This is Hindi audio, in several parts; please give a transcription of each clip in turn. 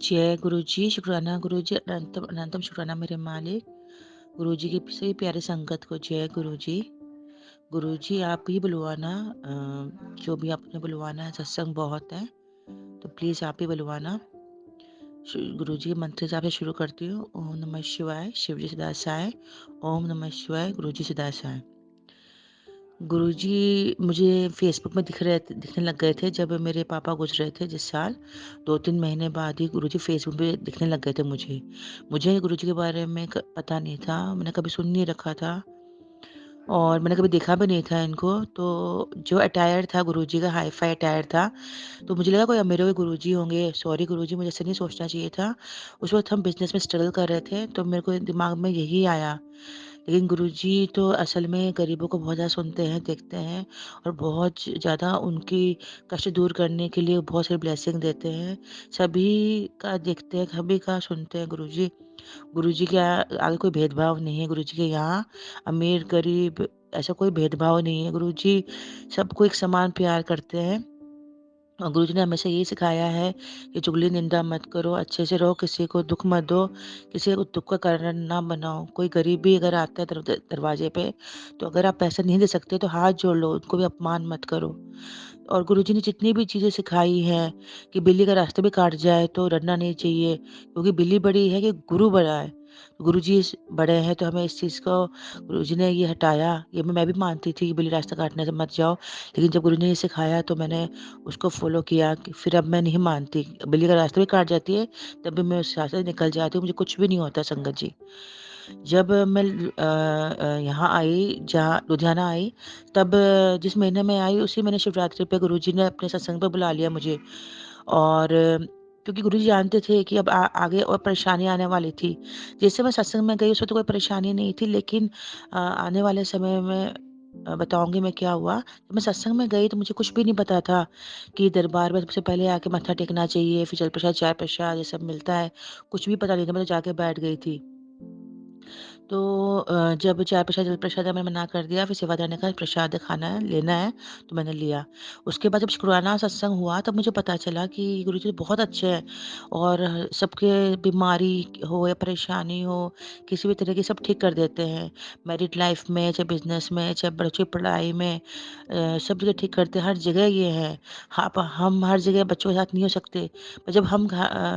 जय गुरु जी, शुक्राना गुरु जी, अनंतम अनंतम शुक्राना मेरे मालिक। गुरु जी की सभी प्यारी संगत को जय गुरु जी। गुरु जी आप ही बुलवाना, जो भी आपने बुलवाना है, सत्संग बहुत है, तो प्लीज़ आप ही बुलवाना। गुरु जी मंत्र से आपसे शुरू करती हूँ। ओम नमः शिवाय, शिव जी सदा सहाय। ओम नमः शिवाय, गुरु जी सदा सहाय। गुरुजी मुझे फ़ेसबुक में दिखने लग गए थे जब मेरे पापा गुज़रे थे जिस साल, 2-3 महीने बाद ही गुरुजी फ़ेसबुक पे दिखने लग गए थे मुझे। मुझे गुरुजी के बारे में क पता नहीं था, मैंने कभी सुन नहीं रखा था और मैंने कभी देखा भी नहीं था इनको। तो जो अटायर था गुरुजी का, हाई-फ़ाई अटायर था, तो मुझे लगा कोई मेरे कोई गुरुजी होंगे। सॉरी गुरुजी, मुझे ऐसे नहीं सोचना चाहिए था। उस वक़्त हम बिज़नेस में स्ट्रगल कर रहे थे, तो मेरे को दिमाग में यही आया। लेकिन गुरुजी तो असल में गरीबों को बहुत ज़्यादा सुनते हैं, देखते हैं और बहुत ज़्यादा उनकी कष्ट दूर करने के लिए बहुत सारी ब्लेसिंग देते हैं। सभी का देखते हैं, सभी का सुनते हैं गुरुजी। गुरुजी के आगे कोई भेदभाव नहीं है। गुरुजी के यहाँ अमीर-गरीब ऐसा कोई भेदभाव नहीं है। गुरुजी सबको एक समान प्यार करते हैं। और गुरुजी ने हमेशा यही सिखाया है कि चुगली निंदा मत करो, अच्छे से रहो, किसी को दुःख मत दो, किसी को दुःख का कारण ना बनाओ। कोई गरीब भी अगर आता है दरवाजे पे, तो अगर आप पैसा नहीं दे सकते तो हाथ जोड़ लो, उनको भी अपमान मत करो। और गुरुजी ने जितनी भी चीज़ें सिखाई हैं कि बिल्ली का रास्ता भी काट जाए तो डरना नहीं चाहिए, क्योंकि बिल्ली बड़ी है कि गुरु बड़ा है। गुरुजी बड़े हैं तो हमें इस चीज़ को गुरुजी ने ये हटाया। ये मैं भी मानती थी कि बिल्ली रास्ता काटने से मत जाओ, लेकिन जब गुरुजी ने ये सिखाया तो मैंने उसको फ़ॉलो किया कि फिर अब मैं नहीं मानती। बिल्ली का रास्ता भी काट जाती है, तब भी मैं उस रास्ते से निकल जाती हूँ, मुझे कुछ भी नहीं होता संगत जी। जब मैं यहाँ आई, जहाँ लुधियाना आई, तब जिस महीने में आई उसी महीने शिवरात्रि पे गुरुजी ने अपने सत्संग पे बुला लिया मुझे। और क्योंकि गुरुजी जानते थे कि अब आगे और परेशानी आने वाली थी। जैसे मैं सत्संग में गई, उसमें तो कोई परेशानी नहीं थी, लेकिन आने वाले समय में बताऊँगी मैं क्या हुआ। जब मैं सत्संग में गई तो मुझे कुछ भी नहीं पता था कि दरबार में सबसे पहले आके मत्था टेकना चाहिए, फिर जल प्रसाद, चाय प्रसाद ये सब मिलता है। कुछ भी पता नहीं था, मैं तो जाके बैठ गई थी। तो जब चाय प्रसाद, जल प्रसाद मैंने मना कर दिया, फिर सेवादार ने कहा प्रसाद खाना है, लेना है, तो मैंने लिया। उसके बाद जब शुक्राना सत्संग हुआ तब मुझे पता चला कि गुरुजी बहुत अच्छे हैं और सबके बीमारी हो या परेशानी हो, किसी भी तरह की सब ठीक कर देते हैं। मैरिड लाइफ में, चाहे बिज़नेस में, चाहे बच्चों की पढ़ाई में, सब जगह ठीक करते हैं, हर जगह ये है। हाँ, प हम हर जगह बच्चों के साथ नहीं हो सकते, पर जब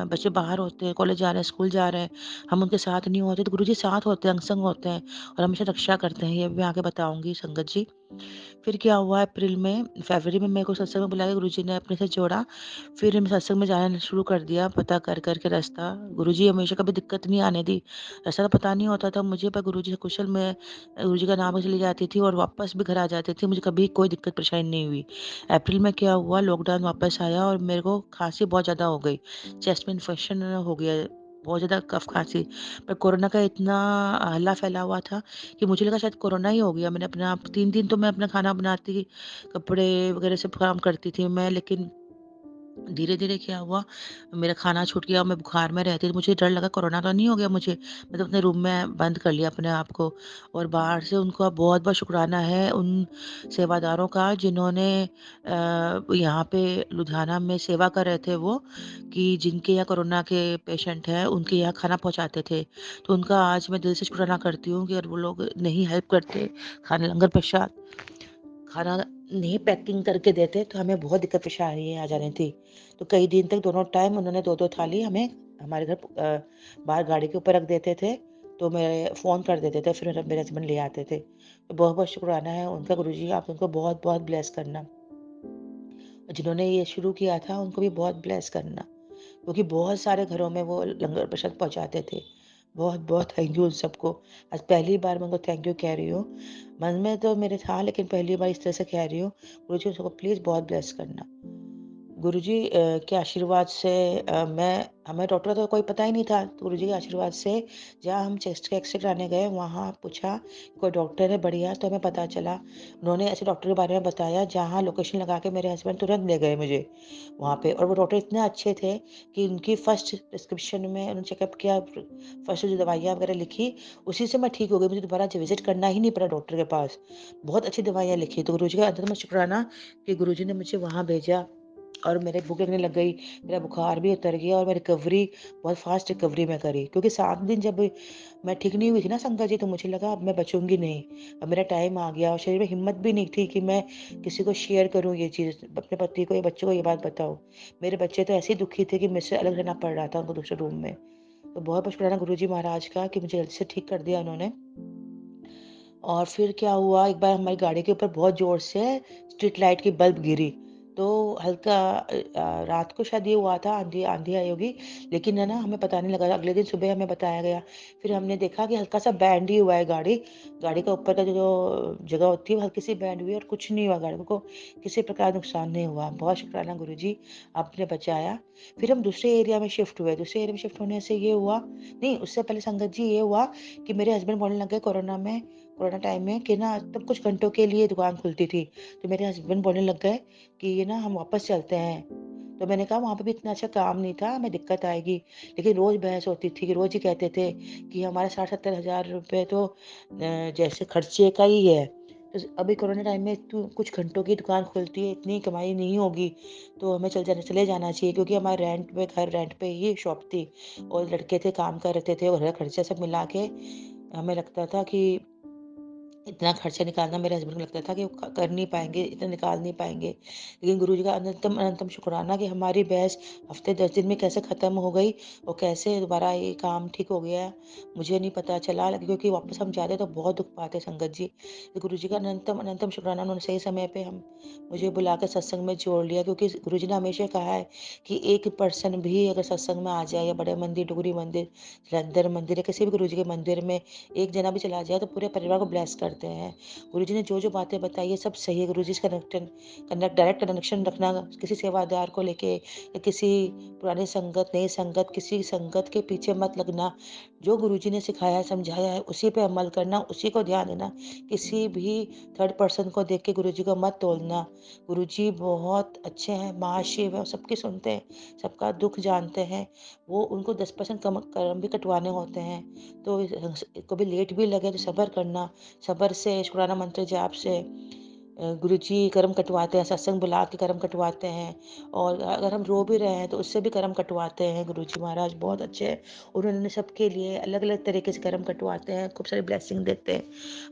बच्चे बाहर होते हैं, कॉलेज जा रहे हैं, स्कूल जा रहे हैं, हम उनके साथ नहीं होते तो गुरुजी साथ होते हैं, अंग-संग होते हैं और हमेशा रक्षा करते हैं। ये भी मैं आगे बताऊँगी संगत जी। फिर क्या हुआ अप्रैल में फरवरी में मेरे को सत्संग में बुला के गुरुजी ने अपने से जोड़ा। फिर मैं सत्संग में जाना शुरू कर दिया, पता कर के रास्ता। गुरुजी हमेशा कभी दिक्कत नहीं आने दी। रास्ता तो पता नहीं होता था मुझे, पर गुरुजी से कुशल मैं गुरुजी का नाम लेके चली जाती थी और वापस भी घर आ जाती थी। मुझे कभी कोई दिक्कत परेशानी नहीं हुई। अप्रैल में क्या हुआ, लॉकडाउन वापस आया और मेरे को खाँसी बहुत ज़्यादा हो गई। चेस्ट में इन्फेक्शन हो गया, बहुत ज़्यादा कफ खाँसी। पर कोरोना का इतना हल्ला फैला हुआ था कि मुझे लगा शायद कोरोना ही हो गया। मैंने अपने आप 3 दिन तो मैं अपना खाना बनाती, कपड़े वगैरह सब काम करती थी मैं, लेकिन धीरे-धीरे क्या हुआ, मेरा खाना छूट गया, मैं बुखार में रहती थी। मुझे डर लगा कोरोना तो नहीं हो गया मुझे। मैं तो अपने रूम में बंद कर लिया अपने आप को और बाहर से उनका बहुत-बहुत शुक्राना है उन सेवादारों का जिन्होंने यहाँ पे लुधियाना में सेवा कर रहे थे वो, कि जिनके यहाँ कोरोना के पेशेंट हैं, उनके यहाँ खाना पहुँचाते थे। तो उनका आज मैं दिल से शुक्राना करती हूँ कि अगर वो लोग नहीं हेल्प करते, खाना लंगर प्रसाद खाना नहीं पैकिंग करके देते तो हमें बहुत दिक्कत परेशानी आ जानी थी। तो कई दिन तक दोनों टाइम उन्होंने 2-2 थाली हमें हमारे घर बाहर गाड़ी के ऊपर रख देते थे। तो मेरे फ़ोन कर देते थे, फिर मेरे हस्बैंड ले आते थे। तो बहुत-बहुत शुक्राना है उनका गुरुजी, आप उनको बहुत-बहुत ब्लेस करना। और जिन्होंने ये शुरू किया था उनको भी बहुत ब्लेस करना, क्योंकि बहुत सारे घरों में वो लंगर प्रसाद पहुँचाते थे। बहुत-बहुत थैंक यू उन सबको। आज पहली बार मैं उनको थैंक यू कह रही हूँ। मन में तो मेरे था, लेकिन पहली बार इस तरह से कह रही हूँ। गुरुजी उसको प्लीज़ बहुत ब्लेस करना। गुरुजी के आशीर्वाद से मैं हमें डॉक्टर का तो कोई पता ही नहीं था। तो गुरुजी के आशीर्वाद से जहाँ हम चेस्ट का एक्स-रे कराने गए, वहाँ पूछा कोई डॉक्टर है बढ़िया, तो हमें पता चला। उन्होंने ऐसे डॉक्टर के बारे में बताया, जहाँ लोकेशन लगा के मेरे हस्बैंड तुरंत ले गए मुझे वहाँ पे। और वो डॉक्टर इतने अच्छे थे कि उनकी फर्स्ट प्रिस्क्रिप्शन में उन्होंने चेकअप किया, फर्स्ट जो दवाइयाँ वगैरह लिखी, उसी से मैं ठीक हो गई। मुझे दोबारा विज़िट करना ही नहीं पड़ा डॉक्टर के पास। बहुत अच्छी दवाइयाँ लिखी। तो गुरुजी का अंततः शुक्राना कि गुरुजी ने मुझे वहाँ भेजा। और मेरे भूख लगने लग गई, मेरा बुखार भी उतर गया और मैं रिकवरी बहुत फ़ास्ट रिकवरी मैं करी। क्योंकि 7 दिन जब मैं ठीक नहीं हुई थी ना संगत जी, तो मुझे लगा अब मैं बचूँगी नहीं। अब मेरा टाइम आ गया और शरीर में हिम्मत भी नहीं थी कि मैं किसी को शेयर करूँ ये चीज़, अपने पति को या बच्चों को ये बात बताऊँ। मेरे बच्चे तो ऐसे ही दुखी थे कि मुझसे अलग रहना पड़ रहा था उनको दूसरे रूम में। तो बहुत शुक्राना गुरुजी महाराज का कि मुझे जल्दी से ठीक कर दिया उन्होंने। और फिर क्या हुआ, एक बार हमारी गाड़ी के ऊपर बहुत ज़ोर से स्ट्रीट लाइट की बल्ब गिरी। तो हल्का रात को शायद ये हुआ था, आँधी आँधी आई होगी, लेकिन है ना हमें पता नहीं लगा। अगले दिन सुबह हमें बताया गया। फिर हमने देखा कि हल्का-सा बैंड ही हुआ है गाड़ी। गाड़ी का ऊपर का जो जो जगह होती है वो हल्की-सी बैंड हुई है और कुछ नहीं हुआ, गाड़ी को किसी प्रकार नुकसान नहीं हुआ। बहुत शुक्राना गुरुजी, आपने बचाया। फिर हम दूसरे एरिया में शिफ्ट हुए। दूसरे एरिया में शिफ्ट होने से ये हुआ, नहीं उससे पहले संगत जी ये हुआ कि मेरे हस्बैंड बोलने लग गए कोरोना टाइम में कि ना तब कुछ घंटों के लिए दुकान खुलती थी। तो मेरे हस्बैंड बोलने लग गए कि ये ना हम वापस चलते हैं। तो मैंने कहा वहाँ पे भी इतना अच्छा काम नहीं था, हमें दिक्कत आएगी। लेकिन रोज़ बहस होती थी कि रोज़ ही कहते थे कि हमारा 60-70 हज़ार रुपए तो जैसे खर्चे का ही है। तो अभी कोरोना टाइम में तो कुछ घंटों की दुकान खुलती है, इतनी कमाई नहीं होगी, तो हमें चले जाना चाहिए, क्योंकि हमारे घर रेंट पे ही शॉप थी और लड़के थे, काम कर रहे थे और घर का खर्चा सब मिला के हमें लगता था कि इतना खर्चा निकालना मेरे हस्बैंड को लगता था कि वो कर नहीं पाएँगे, इतना निकाल नहीं पाएँगे। लेकिन गुरुजी का अनंतम अनंतम शुक्राना कि हमारी बहस हफ़्ते 10 दिन में कैसे ख़त्म हो गई और कैसे दोबारा ये काम ठीक हो गया, मुझे नहीं पता चला। क्योंकि वापस हम जाते तो बहुत दुःख पाते संगत जी। तो गुरुजी का अनंतम अनंतम शुक्राना, उन्होंने सही समय पे हम मुझे बुला के सत्संग में जोड़ लिया। क्योंकि गुरुजी ने हमेशा कहा है कि एक पर्सन भी अगर सत्संग में आ जाए, या बड़े मंदिर, डुगरी मंदिर, जलंधर मंदिर या किसी भी गुरुजी के मंदिर में एक जना भी चला जाए तो पूरे परिवार को ब्लेस करते हैं। गुरुजी ने जो-जो बातें बताई है सब सही है। गुरुजी से डायरेक्ट कनेक्शन रखना किसी सेवादार को लेके या किसी पुरानी संगत, नई संगत, किसी संगत के पीछे मत लगना। जो गुरुजी ने सिखाया है, समझाया है, उसी पे अमल करना, उसी को ध्यान देना। किसी भी थर्ड पर्सन को देख के गुरुजी को मत तोलना। गुरुजी बहुत अच्छे हैं, महाशिव है, वो सबकी सुनते हैं, सबका दुःख जानते हैं। वो उनको 10% कर्म भी कटवाने होते हैं। तो कभी लेट भी लगे तो सब्र करना, सब्र से शुक्राना मंत्र जाप से गुरुजी कर्म कटवाते हैं, सत्संग बुला के कर्म कटवाते हैं। और अगर हम रो भी रहे हैं तो उससे भी कर्म कटवाते हैं। गुरुजी महाराज बहुत अच्छे हैं, उन्होंने सबके लिए अलग-अलग तरीके से कर्म कटवाते हैं, खूब सारी ब्लेसिंग देते हैं।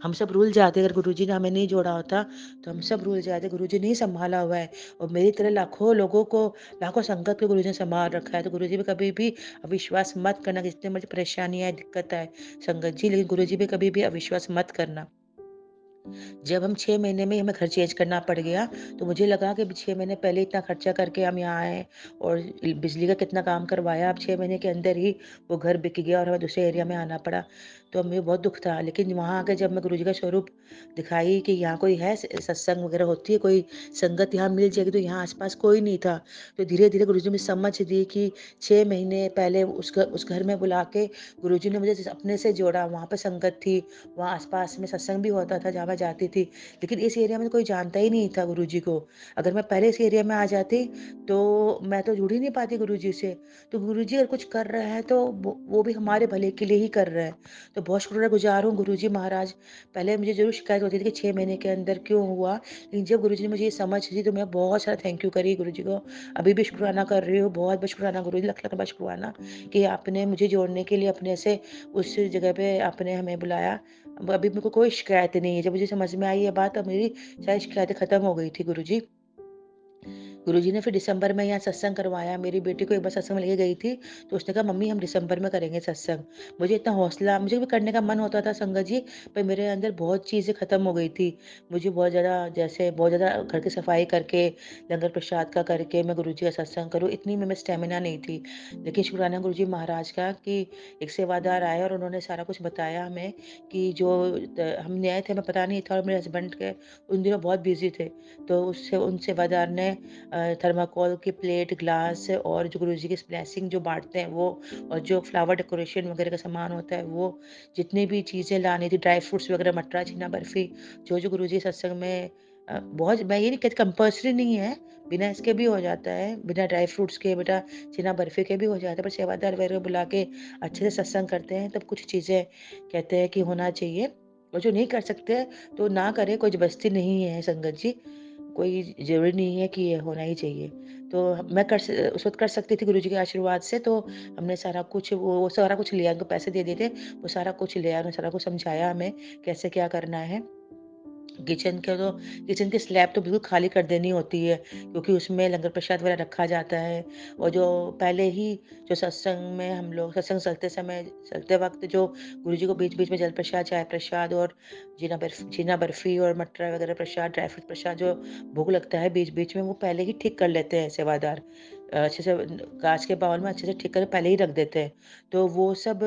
हम सब रुल जाते, अगर गुरुजी ने हमें नहीं जोड़ा होता तो हम सब रुल जाते। गुरुजी ने ही सँभाला हुआ है और मेरी तरह लाखों लोगों को, लाखों संगत को गुरुजी ने सँभाल रखा है। तो गुरुजी पे कभी भी अविश्वास मत करना, कि जितनी मर्ज़ी परेशानी आए, दिक्कत आए संगत जी, लेकिन गुरुजी पे कभी भी अविश्वास मत करना। जब हम 6 महीने में हमें घर चेंज करना पड़ गया, तो मुझे लगा कि 6 महीने पहले इतना खर्चा करके हम यहाँ आए और बिजली का कितना काम करवाया, अब 6 महीने के अंदर ही वो घर बिक गया और हमें दूसरे एरिया में आना पड़ा। तो मुझे बहुत दुःख था, लेकिन वहाँ आके जब मैं गुरुजी का स्वरूप दिखाई कि यहाँ कोई है, सत्संग वगैरह होती है, कोई संगत यहाँ मिल जाएगी, तो यहाँ आस-पास कोई नहीं था। तो धीरे-धीरे गुरुजी ने समझ दी कि 6 महीने पहले उस घर में बुला के गुरुजी ने मुझे अपने से जोड़ा, वहाँ पे संगत थी, वहाँ आस-पास में सत्संग भी होता था जहाँ मैं जाती थी। लेकिन इस एरिया में तो कोई जानता ही नहीं था गुरुजी को। अगर मैं पहले इस एरिया में आ जाती तो मैं तो जुड़ ही नहीं पाती गुरुजी से। तो गुरुजी अगर कुछ कर रहे हैं तो वो भी हमारे भले के लिए ही कर रहे हैं। तो बहुत शुक्रगुज़ार हूँ गुरुजी महाराज। पहले मुझे ज़रूर शिकायत होती थी कि 6 महीने के अंदर क्यों हुआ? लेकिन जब गुरुजी ने मुझे ये समझ दी तो मैं बहुत सारा थैंक यू करी गुरुजी को। अभी भी शुकराना कर रही हूँ, बहुत-बहुत शुकराना गुरुजी, लख-लख बार शुकराना कि आपने मुझे जोड़ने के लिए अपने से उस जगह पे आपने हमें बुलाया। अब अभी मेरे को कोई शिकायत नहीं है। जब मुझे समझ में आई ये बात, अब मेरी सारी शिकायतें खत्म हो गई थी गुरुजी। गुरुजी ने फिर दिसंबर में यहाँ सत्संग करवाया। मेरी बेटी को एक बार सत्संग में लेके गई थी, तो उसने कहा मम्मी हम दिसंबर में करेंगे सत्संग। मुझे इतना हौसला, मुझे भी करने का मन होता था संगत जी, पर मेरे अंदर बहुत चीज़ें खत्म हो गई थी। मुझे बहुत ज़्यादा, जैसे बहुत ज़्यादा घर की सफाई करके, लंगर प्रसाद का करके मैं गुरुजी का सत्संग करूँ, इतनी में स्टैमिना नहीं थी। लेकिन शुक्राना गुरुजी महाराज का कि एक सेवादार आए और उन्होंने सारा कुछ बताया हमें कि जो हम आए थे, हमें पता नहीं था, और मेरे हस्बैंड के उन दिनों बहुत बिज़ी थे। तो उससे उन सेवादार ने थर्माकोल की प्लेट, ग्लास और जो गुरुजी की ब्लेसिंग जो बाँटते हैं वो, और जो फ्लावर डेकोरेशन वगैरह का सामान होता है वो, जितनी भी चीज़ें लानी थी, ड्राई फ्रूट्स वगैरह, मटरा, छीना, बर्फ़ी, जो गुरुजी सत्संग में बहुत, मैं ये नहीं कहती कंपल्सरी नहीं है, बिना इसके भी हो जाता है, बिना ड्राई फ्रूट्स के, बेटा छीना बर्फ़ी के भी हो जाता है, पर सेवादार वगैरह बुला के अच्छे से सत्संग करते हैं, तब कुछ चीज़ें कहते हैं कि होना चाहिए। और जो नहीं कर सकते तो ना करें, कोई ज़बरदस्ती नहीं है संगत जी। कोई ज़रूरी नहीं है कि ये होना ही चाहिए। तो मैं उस वक़्त कर सकती थी गुरुजी के आशीर्वाद से, तो हमने सारा कुछ वो सारा कुछ लिया, उनको पैसे दे दिए थे, वो सारा कुछ लिया, उन्होंने सारा कुछ समझाया हमें, कैसे क्या करना है। किचन की स्लैब तो बिल्कुल खाली कर देनी होती है, क्योंकि उसमें लंगर प्रसाद वगैरह रखा जाता है। और जो पहले ही जो सत्संग में हम लोग सत्संग चलते वक़्त जो गुरुजी को बीच-बीच में जल प्रसाद, चाय प्रसाद और जीना बर्फ़ी और मटर वगैरह प्रसाद, ड्राई फ्रूट प्रसाद जो भोग लगता है बीच-बीच में, वो पहले ही ठीक कर लेते हैं सेवादार। अच्छे से काँच के बाउल में अच्छे से ठीक करके पहले ही रख देते हैं। तो वो सब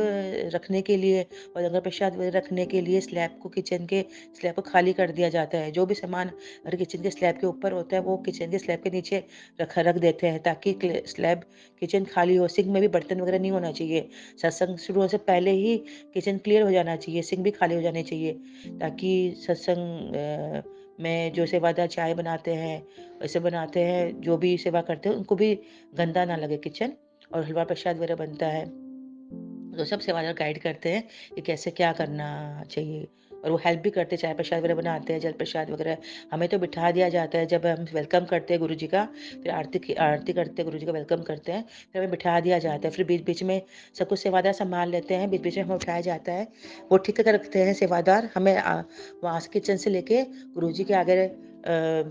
रखने के लिए और लंगर प्रसाद वगैरह रखने के लिए किचन के स्लैब को खाली कर दिया जाता है। जो भी सामान अगर किचन के स्लैब के ऊपर होता है, वो किचन के स्लैब के नीचे रख देते हैं, ताकि स्लैब किचन खाली हो। सिंक में भी बर्तन वगैरह नहीं होना चाहिए। सत्संग शुरू होने से पहले ही किचन क्लियर हो जाना चाहिए, सिंक भी खाली हो जाने चाहिए, ताकि सत्संग में जो सेवादार चाय बनाते हैं, ऐसे बनाते हैं, जो भी सेवा करते हैं, उनको भी गंदा ना लगे किचन। और हलवा प्रसाद वगैरह बनता है। तो सब सेवादार गाइड करते हैं कि कैसे क्या करना चाहिए, और वो हेल्प भी करते हैं, चाय प्रसाद वगैरह बनाते हैं, जल प्रसाद वगैरह। हमें तो बिठा दिया जाता है जब हम वेलकम करते हैं गुरुजी का, फिर आरती करते हैं, गुरुजी का वेलकम करते हैं, फिर हमें बिठा दिया जाता है। फिर बीच-बीच में सब कुछ सेवादार सँभाल लेते हैं, बीच-बीच में हमें उठाया जाता है। वो ठीक करके रखते हैं सेवादार, हमें वहाँ से किचन से लेके गुरुजी के आगे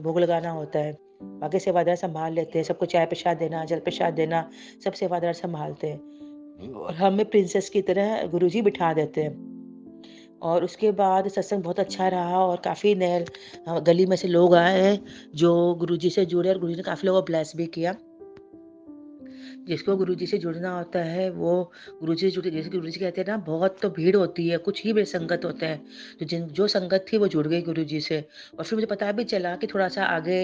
भोग लगाना होता है। बाकी सेवादार सँभाल लेते हैं, सबको चाय प्रसाद देना, जल प्रसाद देना, सब सेवादार सँभालते हैं। और हमें प्रिंसेस की तरह गुरुजी बिठा देते हैं। और उसके बाद सत्संग बहुत अच्छा रहा, और काफ़ी नए गली में से लोग आए हैं जो गुरुजी से जुड़े, और गुरुजी ने काफ़ी लोगों को ब्लेस भी किया। जिसको गुरुजी से जुड़ना होता है वो गुरुजी से जुड़े, जैसे गुरुजी कहते हैं ना, बहुत तो भीड़ होती है, कुछ ही संगत होते हैं। तो जिन जो संगत थी वो जुड़ गई गुरुजी से। और फिर मुझे पता भी चला कि थोड़ा-सा आगे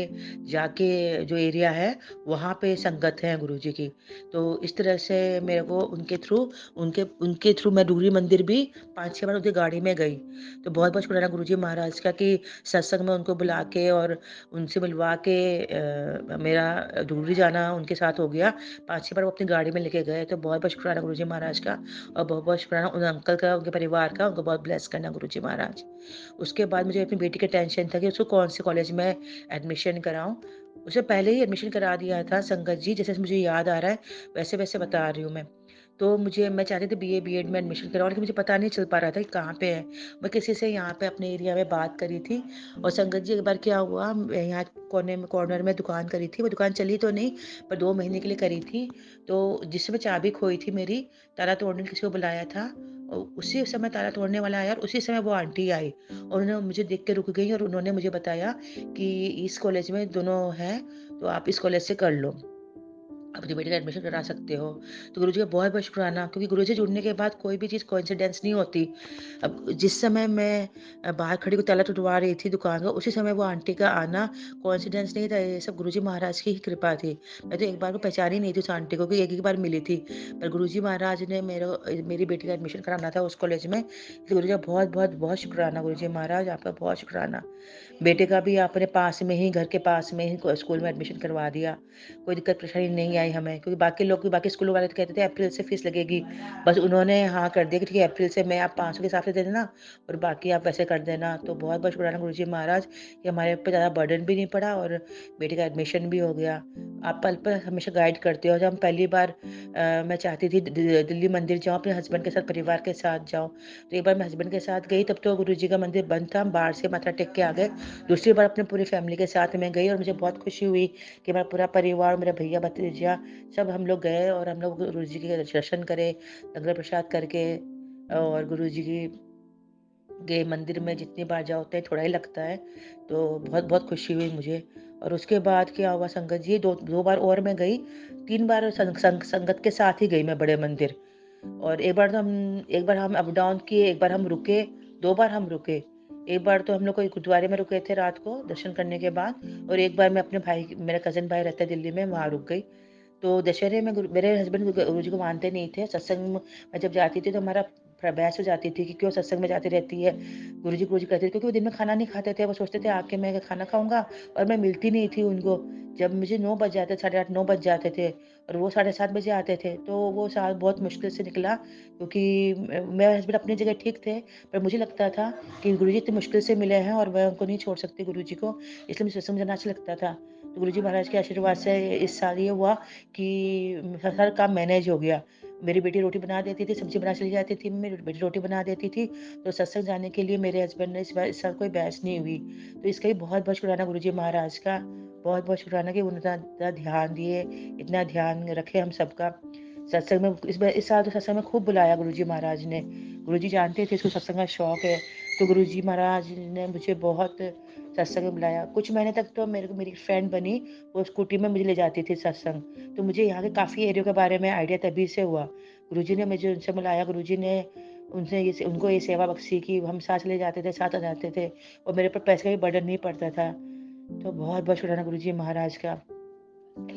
जाके जो एरिया है, वहाँ पे संगत है गुरुजी की। तो इस तरह से मेरे को उनके उनके थ्रू मैं डुगरी मंदिर भी 5-6 बार उनकी गाड़ी में गई। तो बहुत-बहुत शुक्राना गुरुजी महाराज का कि सत्संग में उनको बुला के और उनसे मिलवा के मेरा डुगरी जाना उनके साथ हो गया। 5-6 बार वो अपनी गाड़ी में लेके गए, तो बहुत-बहुत शुक्राना गुरुजी महाराज का, और बहुत-बहुत शुक्राना उन अंकल का, उनके परिवार का, उनको बहुत ब्लेस करना गुरुजी महाराज। उसके बाद मुझे अपनी बेटी का टेंशन था कि उसको कौन से कॉलेज में एडमिशन कराऊँ। उसे पहले ही एडमिशन करा दिया था संगत जी, जैसे मुझे याद आ रहा है, वैसे-वैसे बता रही हूँ मैं। तो मैं चाहती थी बीए, बीएड में एडमिशन कराऊँ, लेकिन मुझे पता नहीं चल पा रहा था कि कहाँ पे है। मैं किसी से यहाँ पे अपने एरिया में बात करी थी, और संगत जी एक बार क्या हुआ, मैं यहाँ कॉर्नर में दुकान करी थी, वो दुकान चली तो नहीं, पर 2 महीने के लिए करी थी। तो जिस समय चाबी खोई थी मेरी, ताला तोड़ने किसी को बुलाया था, उसी समय ताला तोड़ने वाला आया, और उसी समय वो आंटी आई, और उन्होंने मुझे देख के रुक गई, और उन्होंने मुझे बताया कि इस कॉलेज में दोनों हैं, तो आप इस कॉलेज से कर लो। अपनी बेटी का एडमिशन करा सकते हो। तो गुरुजी का बहुत-बहुत शुक्राना, क्योंकि गुरुजी से जुड़ने के बाद कोई भी चीज़ कोइंसिडेंस नहीं होती। अब जिस समय मैं बाहर खड़ी होके ताला टूटवा रही थी दुकान का, उसी समय वो आंटी का आना कोइंसिडेंस नहीं था, ये सब गुरुजी महाराज की ही कृपा थी। मैं तो एक बार को पहचानी नहीं थी उस आंटी को, कि एक ही बार मिली थी। पर गुरुजी महाराज ने मेरी बेटी का एडमिशन कराना था उस कॉलेज में, तो गुरुजी का बहुत-बहुत बहुत शुक्राना गुरुजी महाराज, आपका बहुत शुक्राना। बेटे का भी आपने पास में ही, घर के पास में ही स्कूल में एडमिशन करवा दिया। कोई दिक्कत परेशानी नहीं आई हमें, क्योंकि बाकी स्कूलों वाले तो कहते थे अप्रैल से फीस लगेगी। बस उन्होंने हाँ कर दिया कि ठीक है, अप्रैल से मैं आप 500 के हिसाब से दे देना, और बाकी आप वैसे कर देना। तो बहुत-बहुत शुक्राना गुरुजी महाराज कि हमारे ऊपर ज़्यादा बर्डन भी नहीं पड़ा, और बेटे का एडमिशन भी हो गया। आप पल-पल हमेशा गाइड करते हो। जब हम पहली बार मैं चाहती थी दिल्ली मंदिर जाऊँ, अपने हस्बैंड के साथ, परिवार के साथ जाऊँ। तो एक बार मैं हस्बैंड के साथ गई, तब तो गुरुजी का मंदिर बंद था, हम बाहर से माथा टेक के आ गए। दूसरी बार अपनी पूरी फैमिली के साथ मैं गई, और मुझे बहुत खुशी हुई कि मेरा पूरा परिवार, मेरा भैया भतीजा, सब हम लोग गए, और हम लोग गुरुजी के दर्शन करे, लंगर प्रसाद करके। और गुरुजी की के मंदिर में जितनी बार जाओ उतना ही थोड़ा ही लगता है, तो बहुत-बहुत खुशी हुई मुझे। और उसके बाद क्या हुआ संगत जी, 2 बार और मैं गई, 3 बार संगत के साथ ही गई मैं बड़े मंदिर। और एक बार हम अप डाउन किए, एक बार हम रुके, 2 बार हम रुके। एक बार तो हम लोग कोई गुरुद्वारे में रुके थे रात को दर्शन करने के बाद, और एक बार मैं अपने मेरा कज़िन भाई रहता है दिल्ली में, वहाँ रुक गई। तो दशहरे में मेरे हस्बैंड गुरुजी को मानते नहीं थे। सत्संग में जब जाती थी तो हमारा बहस हो जाती थी कि क्यों सत्संग में जाती रहती है। गुरुजी कहते थे, क्योंकि वो दिन में खाना नहीं खाते थे। वो सोचते थे आके मैं खाना खाऊँगा, और मैं मिलती नहीं थी उनको। जब मुझे 9 बज जाते, साढ़े 8 9 बज जाते थे, और वो साढ़े 7 बजे आते थे। तो वो साल बहुत मुश्किल से निकला, क्योंकि मेरे हस्बैंड अपनी जगह ठीक थे, पर मुझे लगता था कि गुरुजी इतनी मुश्किल से मिले हैं, और मैं उनको नहीं छोड़ सकती गुरुजी को, इसलिए मुझे सत्संग जाना अच्छा लगता था। तो गुरुजी महाराज के आशीर्वाद से इस साल ये हुआ कि हर काम मैनेज हो गया। मेरी बेटी रोटी बना देती थी, सब्ज़ी बना चली जाती थी, मेरी बेटी रोटी बना देती थी। तो सत्संग जाने के लिए मेरे हस्बैंड ने इस साल कोई बहस नहीं हुई। तो इसका भी बहुत-बहुत शुक्राना गुरुजी महाराज का। बहुत-बहुत शुक्राना कि उन्होंने इतना इतना ध्यान दिए, इतना ध्यान रखे हम सबका। सत्संग में इस साल तो सत्संग में खूब बुलाया गुरुजी महाराज ने। गुरुजी जानते थे इसको सत्संग का शौक है, तो गुरुजी महाराज ने मुझे बहुत सत्संग में बुलाया। कुछ महीने तक तो मेरे को मेरी फ्रेंड बनी, वो स्कूटी में मुझे ले जाती थी सत्संग। तो मुझे यहाँ के काफ़ी एरिया के बारे में आइडिया तभी से हुआ। गुरुजी ने मुझे उनसे मिलाया, गुरुजी ने उनसे उनको ये सेवा बख्शी कि हम साथ चले जाते थे, साथ आ जाते थे और मेरे ऊपर पैसे का भी बर्डन नहीं पड़ता था। तो बहुत-बहुत शुक्राना गुरुजी महाराज का।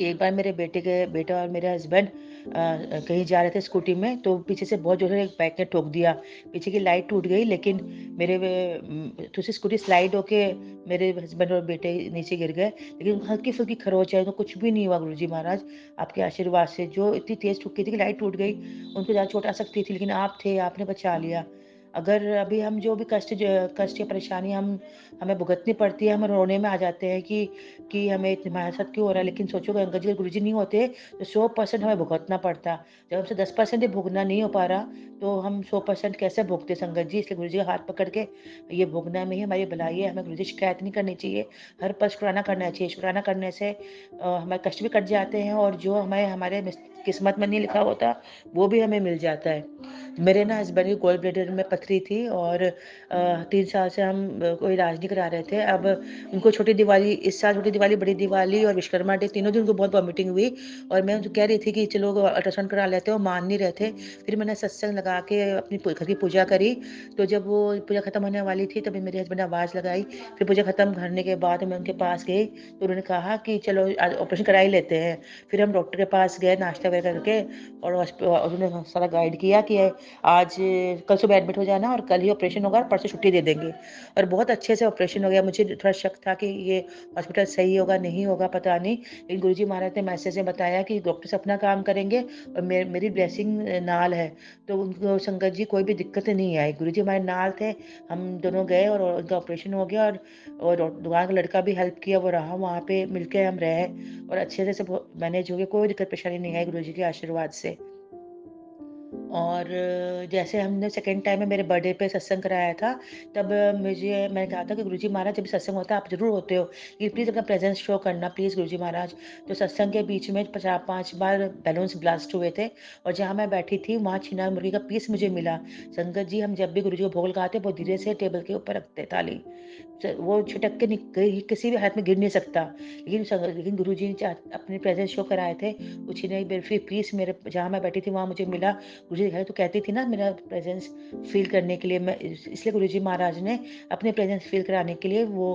एक बार मेरे बेटा और मेरे हस्बैंड कहीं जा रहे थे स्कूटी में, तो पीछे से बहुत ज़ोर से एक बाइक ने ठोक दिया। पीछे की लाइट टूट गई, लेकिन थोड़ी सी स्कूटी स्लाइड होके मेरे हस्बैंड और बेटे नीचे गिर गए। लेकिन हल्की-फुल्की खरोंच आई, तो कुछ भी नहीं हुआ गुरुजी महाराज, आपके आशीर्वाद से। जो इतनी तेज़ ठुकी थी कि लाइट टूट गई, उनको ज़्यादा चोट आ सकती थी, लेकिन आप थे, आपने बचा लिया। अगर अभी हम जो भी कष्ट या परेशानी हमें भुगतनी पड़ती है, हम रोने में आ जाते हैं कि हमें हमारे साथ क्यों हो रहा है? लेकिन सोचो अगर अंकल जी गुरुजी नहीं होते, तो 100% हमें भुगतना पड़ता। जब हमसे 10% ही भुगतना नहीं हो पा रहा, तो हम 100% कैसे भुगते संगत जी? इसलिए गुरुजी का हाथ पकड़ के ये भुगना में ही हमारी भलाई है। हमें गुरुजी शिकायत नहीं करनी चाहिए। हर पल शुक्राना करना चाहिए। शुक्राना करने से हमारे कष्ट भी कट जाते हैं और जो हमें हमारे किस्मत में नहीं लिखा होता, वो भी हमें मिल जाता है। मेरे ना हस्बैंड की गॉल ब्लैडर में पथरी थी और 3 साल से हम कोई इलाज नहीं करा रहे थे। अब उनको छोटी दिवाली, इस साल छोटी दिवाली, बड़ी दिवाली और विश्वकर्मा डे, तीनों दिन उनको बहुत वॉमिटिंग हुई और मैं उनको कह रही थी कि चलो अल्ट्रासाउंड करा लेते हैं, वो मान नहीं रहे थे। फिर मैंने सत्संग लगा के अपनी घर की पूजा करी, तो जब वो पूजा खत्म होने वाली थी, तभी मेरे हस्बैंड ने आवाज़ लगाई। फिर पूजा खत्म करने के बाद मैं उनके पास गई, तो उन्होंने कहा कि चलो आज ऑपरेशन करा ही लेते हैं। फिर हम डॉक्टर के पास गए नाश्ता वगैरह करके और उन्होंने सारा गाइड किया कि आज कल सुबह एडमिट हो जाना और कल ही ऑपरेशन होगा और परसों छुट्टी दे देंगे। और बहुत अच्छे से ऑपरेशन हो गया। मुझे थोड़ा शक था कि ये हॉस्पिटल सही होगा, नहीं होगा, पता नहीं। लेकिन गुरुजी महाराज ने मैसेज में बताया कि डॉक्टर्स अपना काम करेंगे और मेरी ब्लेसिंग नाल है। तो उनको संगत जी कोई भी दिक्कत नहीं आई। गुरुजी हमारे नाल थे, हम दोनों गए और उनका ऑपरेशन हो गया और दुकान का लड़का भी हेल्प किया, वो रहा वहाँ पे, मिलके हम रहे और अच्छे से सब मैनेज हो गया। कोई दिक्कत परेशानी नहीं आई गुरुजी के आशीर्वाद से। और जैसे हमने सेकंड टाइम में मेरे बर्थडे पे सत्संग कराया था, तब मैंने कहा था कि गुरुजी महाराज जब भी सत्संग होता है आप ज़रूर होते हो, ये प्लीज़ अपना प्रेज़ेंस शो करना प्लीज़ गुरुजी महाराज। तो सत्संग के बीच में 5 बार बैलून्स ब्लास्ट हुए थे और जहाँ मैं बैठी थी वहाँ छिनार मुर्गी का पीस मुझे मिला। संगत जी हम जब भी गुरुजी को भोग लगाते बहुत धीरे से टेबल के ऊपर रखते थाली। वो छिटक के किसी भी हालत में गिर नहीं सकता। लेकिन गुरुजी ने अपने प्रेज़ेंस शो कराए थे। वो छिनाई बर्फी पीस मेरे जहाँ मैं बैठी थी वहाँ मुझे मिला। गुरुजी दिखाई तो कहती थी ना मेरा प्रेज़ेंस फ़ील करने के लिए, मैं इसलिए गुरुजी महाराज ने अपने प्रेज़ेंस फ़ील कराने के लिए वो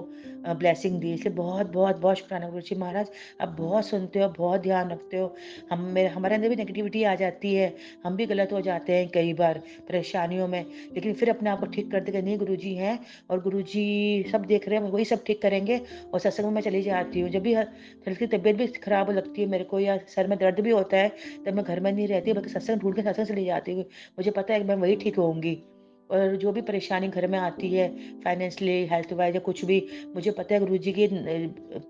ब्लेसिंग दी। इसलिए बहुत शुक्राना गुरुजी महाराज। आप बहुत सुनते हो, बहुत ध्यान रखते हो। हमारे अंदर भी नेगेटिविटी आ जाती है, हम भी गलत हो जाते हैं कई बार परेशानियों में, लेकिन फिर अपने आप को ठीक करते कि नहीं गुरुजी हैं और गुरुजी सब देख रहे हैं, वही सब ठीक करेंगे और सत्संग में मैं चली जाती हूँ। जब भी हल्की तबीयत भी खराब लगती है मेरे को या सर में दर्द भी होता है, तब मैं घर में नहीं रहती बल्कि सत्संग ढूँढ के सत्संग चली जाती हूँ। मुझे पता है कि मैं वहीं ठीक होऊँगी और जो भी परेशानी घर में आती है फाइनेंशियली, हेल्थ वाइज़ या कुछ भी, मुझे पता है गुरुजी के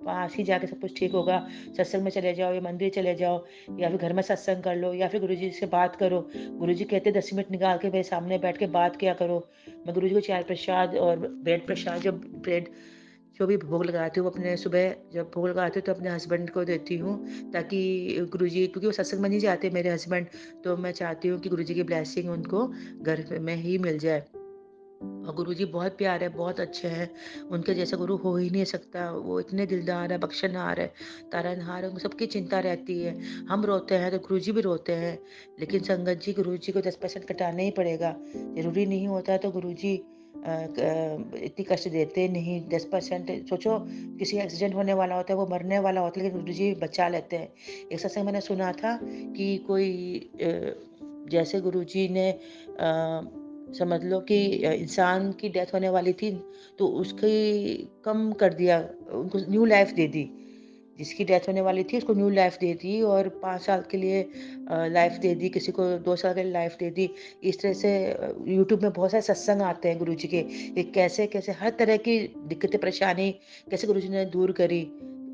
पास ही जाके सब कुछ ठीक होगा। सत्संग में चले जाओ या मंदिर चले जाओ या फिर घर में सत्संग कर लो या फिर गुरुजी से बात करो। गुरुजी कहते हैं 10 मिनट निकाल के मेरे सामने बैठ के बात किया करो। मैं गुरुजी को चाय प्रसाद और ब्रेड प्रसाद, जो भी भोग लगाती हूँ, अपने सुबह जब भोग लगाती हूँ तो अपने हस्बैंड को देती हूँ, ताकि गुरुजी, क्योंकि वो सत्संग में नहीं जाते मेरे हस्बैंड, तो मैं चाहती हूँ कि गुरुजी की ब्लेसिंग उनको घर में ही मिल जाए। और गुरुजी बहुत प्यारे हैं, बहुत अच्छे हैं, उनके जैसा गुरु हो ही नहीं सकता। वो इतने दिलदार है, बख्शनहार है, तारनहार है, उनको सबकी चिंता रहती है। हम रोते हैं तो गुरुजी भी रोते हैं, लेकिन संगत जी गुरुजी को 10% कटाना ही पड़ेगा। ज़रूरी नहीं होता है तो गुरुजी इतनी कष्ट देते नहीं। 10% सोचो, किसी का एक्सीडेंट होने वाला होता है, वो मरने वाला होता है, लेकिन गुरुजी बचा लेते हैं। एक सत्संग मैंने सुना था कि कोई जैसे गुरुजी ने समझ लो कि इंसान की डेथ होने वाली थी, तो उसकी कम कर दिया, उनको न्यू लाइफ दे दी। जिसकी डेथ होने वाली थी उसको न्यू लाइफ दे दी और 5 साल के लिए लाइफ दे दी, किसी को 2 साल के लिए लाइफ दे दी। इस तरह से यूट्यूब में बहुत सारे सत्संग आते हैं गुरुजी के, कि कैसे-कैसे हर तरह की दिक्कतें, परेशानी कैसे गुरुजी ने दूर करी।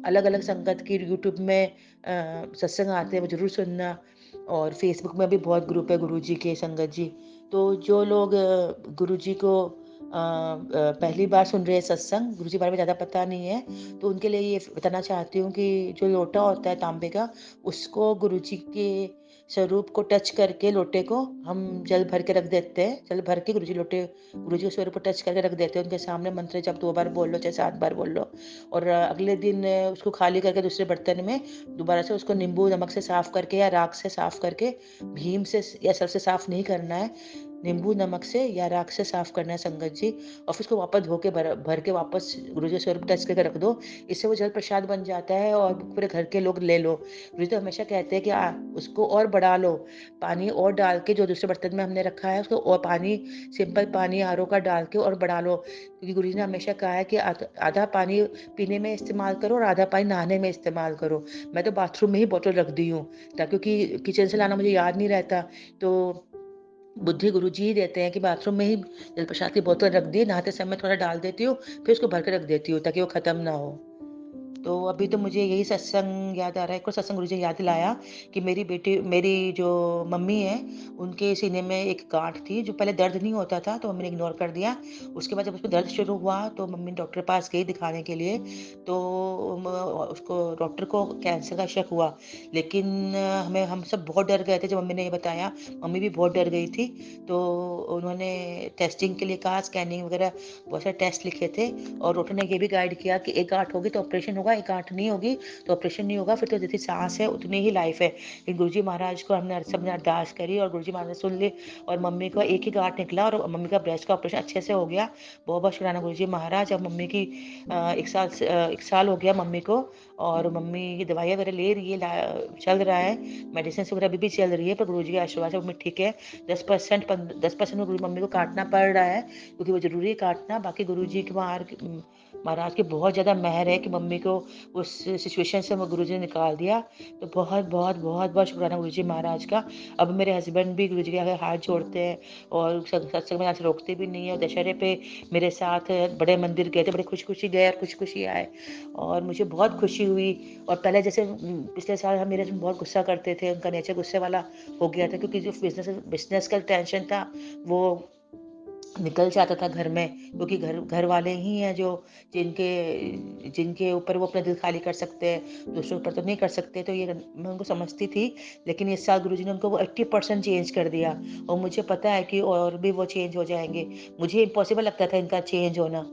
अलग-अलग संगत की यूट्यूब में सत्संग आते हैं, वो ज़रूर सुनना। और फ़ेसबुक में भी बहुत ग्रुप है गुरुजी के, संगत जी। तो जो लोग गुरुजी को पहली बार सुन रहे हैं सत्संग, गुरुजी के बारे में ज़्यादा पता नहीं है, तो उनके लिए ये बताना चाहती हूँ कि जो लोटा होता है तांबे का, उसको गुरुजी के स्वरूप को टच करके, लोटे को हम जल भर के रख देते हैं। जल भर के गुरुजी के स्वरूप को टच करके रख देते हैं। उनके सामने मंत्र जप 2 बार बोल लो, चाहे 7 बार बोल लो। और अगले दिन उसको खाली करके दूसरे बर्तन में दोबारा से उसको नींबू नमक से साफ करके या राख से साफ करके, भीम से या सर्फ से साफ नहीं करना है, नींबू नमक से या राख से साफ करना है संगत जी। और फिर उसको वापस धो के भर भर के वापस गुरुजी स्वरूप टच करके रख दो। इससे वो जल प्रसाद बन जाता है और पूरे घर के लोग ले लो। गुरुजी तो हमेशा कहते हैं कि उसको और बढ़ा लो, पानी और डाल के, जो दूसरे बर्तन में हमने रखा है उसको और पानी, सिंपल पानी आरओ का डाल के और बढ़ा लो। क्योंकि गुरुजी ने हमेशा कहा है कि आधा पानी पीने में इस्तेमाल करो और आधा पानी नहाने में इस्तेमाल करो। मैं तो बाथरूम में ही बॉटल रख दी हूँ, ताकि, क्योंकि किचन से लाना मुझे याद नहीं रहता। तो बुद्धि गुरुजी ही देते हैं कि बाथरूम में ही जल प्रसाद की बोतल रख दी, नहाते समय थोड़ा डाल देती हूँ, फिर उसको भर के रख देती हूँ ताकि वो खत्म ना हो। तो अभी तो मुझे यही सत्संग याद आ रहा है। एक और सत्संग गुरुजी ने याद दिलाया कि मेरी जो मम्मी है, उनके सीने में एक गाँठ थी, जो पहले दर्द नहीं होता था, तो मम्मी ने इग्नोर कर दिया। उसके बाद जब उसमें दर्द शुरू हुआ, तो मम्मी डॉक्टर के पास गई दिखाने के लिए, तो उसको डॉक्टर को कैंसर का शक हुआ। लेकिन हम सब बहुत डर गए थे जब मम्मी ने ये बताया। मम्मी भी बहुत डर गई थी। तो उन्होंने टेस्टिंग के लिए कहा, स्कैनिंग वगैरह बहुत सारे टेस्ट लिखे थे। और डॉक्टर ने ये भी गाइड किया कि एक गाँठ होगी तो ऑपरेशन होगा, एक गाँठ नहीं होगी तो ऑपरेशन नहीं होगा, फिर तो जितनी सांस है उतनी ही लाइफ है। लेकिन गुरुजी महाराज को हमने सबने अरदास करी और गुरुजी महाराज ने सुन ली, और मम्मी को एक ही गाँठ निकला और मम्मी का ब्रेस्ट का ऑपरेशन अच्छे से हो गया। बहुत बहुत शुक्राना गुरुजी महाराज। अब मम्मी की 1 साल हो गया मम्मी को, और मम्मी की दवाइयाँ वगैरह ले रही है, चल रहा है, मेडिसिन वगैरह अभी भी चल रही है, पर गुरुजी के आशीर्वाद से मम्मी ठीक है। 10% में मम्मी को काटना पड़ रहा है, क्योंकि वो ज़रूरी है काटना। बाकी गुरुजी के महाराज की बहुत ज़्यादा मेहर है कि मम्मी को उस सिचुएशन से वो गुरुजी ने निकाल दिया। तो बहुत बहुत बहुत बहुत शुक्राना गुरुजी महाराज का। अब मेरे हस्बैंड भी गुरुजी के आगे हाथ जोड़ते हैं और सत्संग में यहाँ से रोकते भी नहीं है। दशहरे पे मेरे साथ बड़े मंदिर गए थे, बड़े खुशी-खुशी गए और खुशी-खुशी आए, और मुझे बहुत खुशी हुई। और पहले जैसे पिछले साल हम मेरे हस्बैंड बहुत गुस्सा करते थे, उनका नेचर गुस्से वाला हो गया था, क्योंकि जो बिज़नेस का टेंशन था वो निकल जाता था घर में, क्योंकि घर वाले ही हैं जो जिनके जिनके ऊपर वो अपना दिल खाली कर सकते हैं, दूसरों पर तो नहीं कर सकते। तो ये मैं उनको समझती थी, लेकिन इस साल गुरुजी ने उनको वो 80% चेंज कर दिया, और मुझे पता है कि और भी वो चेंज हो जाएँगे। मुझे इम्पॉसिबल लगता था इनका चेंज होना,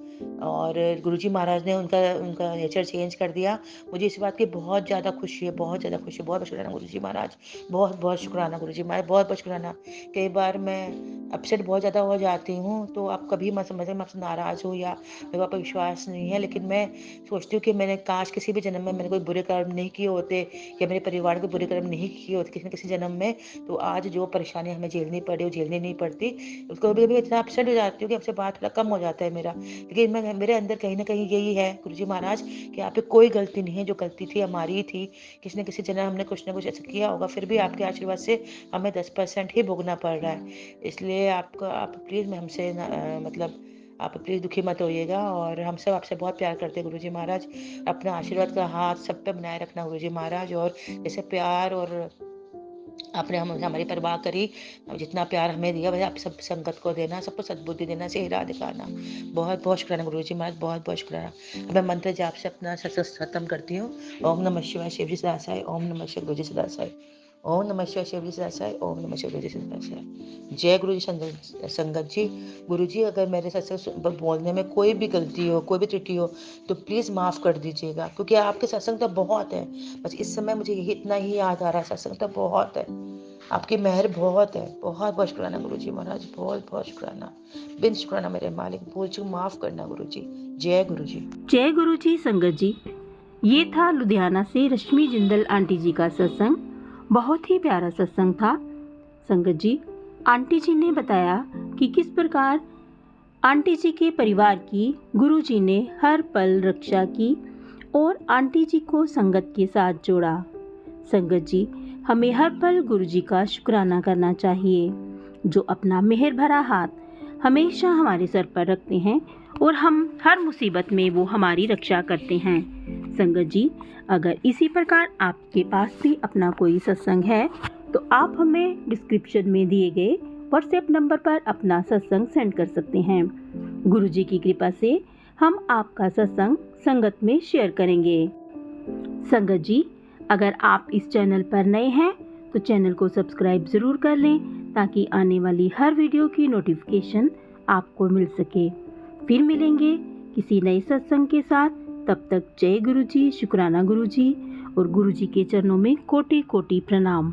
और गुरुजी महाराज ने उनका उनका नेचर चेंज कर दिया। मुझे इस बात की बहुत ज़्यादा खुशी है, बहुत ज़्यादा खुशी है। बहुत-बहुत शुक्राना गुरुजी महाराज, बहुत-बहुत शुक्राना गुरुजी महाराज, बहुत-बहुत शुक्राना। कई बार मैं अपसेट बहुत ज़्यादा हो जाती हूँ, तो आप कभी मत समझें मैं आपसे नाराज़ हूँ या मेरे आप पे विश्वास नहीं है, लेकिन मैं सोचती हूँ कि मैंने काश किसी भी जन्म में मैंने कोई बुरे कर्म नहीं किए होते, या मेरे परिवार को बुरे कर्म नहीं किए होते किसी न किसी जन्म में, तो आज जो परेशानी हमें झेलनी पड़ी, वो झेलनी नहीं पड़ती। उसको कभी-कभी इतना अपसेट हो जाती हूँ कि आपसे बात थोड़ा कम हो जाता है मेरा। लेकिन मेरे अंदर कहीं न कहीं यही है गुरुजी महाराज, कि आप पे कोई गलती नहीं है, जो गलती थी हमारी ही थी। किसी न किसी जन्म हमने कुछ न कुछ ऐसा किया होगा, फिर भी आपके आशीर्वाद से हमें 10% ही भोगना पड़ रहा है। इसलिए आप प्लीज़ मैं हमसे मतलब आप प्लीज़ दुखी मत होइएगा, और हम सब आपसे बहुत प्यार करते हैं गुरुजी महाराज। अपना आशीर्वाद का हाथ सब पे बनाए रखना गुरुजी महाराज, और जैसे प्यार और आपने हमारी परवाह करी, जितना प्यार हमें दिया वैसे आप सब संगत को देना, सबको सद्बुद्धि देना, सही राह दिखाना। बहुत-बहुत शुक्राना गुरुजी महाराज, बहुत-बहुत शुक्राना। अब मैं मंत्र जाप से अपना सत्संग खत्म करती हूँ। ओम नमः शिवाय, शिव जी सदा सहाय। ओम नमः शिवाय, गुरु जी सदा सहाय। ओम नमः शिवाय, शिव जी सदा सहाय। ओम नमः शिवाय, गुरु जी सदा सहाय। जय गुरु जी संगत जी। गुरु जी, अगर मेरे सत्संग बोलने में कोई भी गलती हो, कोई भी त्रुटि हो, तो प्लीज़ माफ़ कर दीजिएगा, क्योंकि आपके सत्संग तो बहुत है। बस इस समय मुझे यही इतना ही याद आ रहा है, सत्संग तो बहुत है। आपकी मेहर बहुत है। बहुत-बहुत शुक्राना गुरुजी महाराज, बहुत-बहुत शुक्राना। बिन शुक्राना मेरे मालिक, भूल चूक माफ़ करना गुरुजी। जय गुरुजी। जय गुरु जी संगत जी। ये था लुधियाना से रश्मि जिंदल आंटी जी का सत्संग। बहुत ही प्यारा सत्संग था संगत जी। आंटी जी ने बताया कि किस प्रकार आंटी जी के परिवार की गुरु जी ने हर पल रक्षा की और आंटी जी को संगत के साथ जोड़ा। संगत जी, हमें हर पल गुरु जी का शुक्राना करना चाहिए, जो अपना मेहर भरा हाथ हमेशा हमारे सर पर रखते हैं और हम हर मुसीबत में वो हमारी रक्षा करते हैं। संगत जी, अगर इसी प्रकार आपके पास भी अपना कोई सत्संग है तो आप हमें डिस्क्रिप्शन में दिए गए व्हाट्सएप नंबर पर अपना सत्संग सेंड कर सकते हैं। गुरु जी की कृपा से हम आपका सत्संग संगत में शेयर करेंगे। संगत जी, अगर आप इस चैनल पर नए हैं तो चैनल को सब्सक्राइब ज़रूर कर लें ताकि आने वाली हर वीडियो की नोटिफिकेशन आपको मिल सके। फिर मिलेंगे किसी नए सत्संग के साथ। तब तक जय गुरु जी, शुक्राना गुरु जी, और गुरु जी के चरणों में कोटि कोटि प्रणाम।